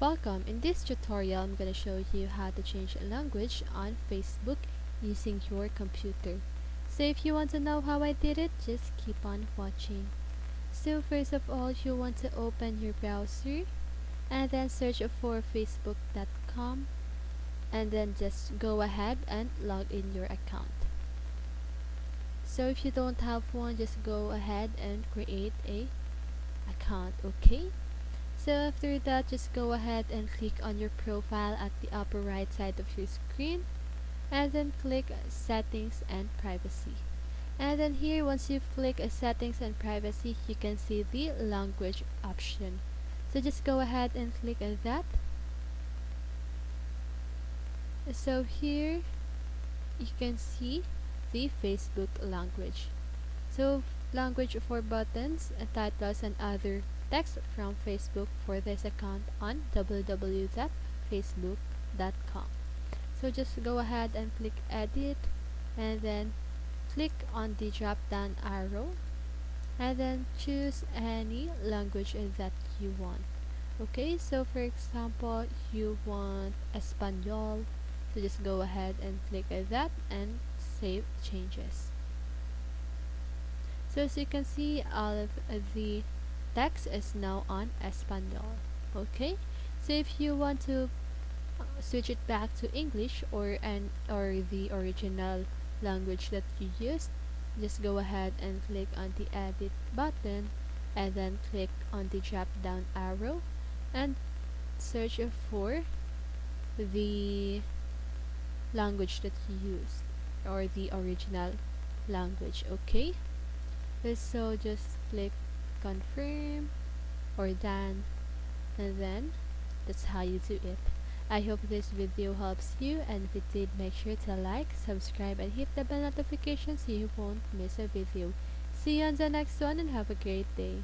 Welcome! In this tutorial, I'm going to show you how to change a language on Facebook using your computer. So if you want to know how I did it, just keep on watching. So first of all, you want to open your browser and then search for facebook.com and then just go ahead and log in your account. So if you don't have one, just go ahead and create a account, okay? So after that, just go ahead and click on your profile at the upper right side of your screen and then click settings and privacy. And then here, once you've clicked settings and privacy, you can see the language option. So just go ahead and click on that. So here you can see the Facebook language. So language for buttons, titles, and other text from Facebook for this account on www.facebook.com. So just go ahead and click edit and then click on the drop down arrow and then choose any language that you want. Okay, so for example, you want Espanol, so just go ahead and click that and save changes. So as you can see, all of the text is now on Espanol. Okay, so if you want to switch it back to English or the original language that you used, just go ahead and click on the edit button and then click on the drop down arrow and search for the language that you used or the original language. Okay, so just click confirm or done, and then that's how you do it. I hope this video helps you, and if it did, make sure to like, subscribe, and hit the bell notification so you won't miss a video. See you on the next one and have a great day.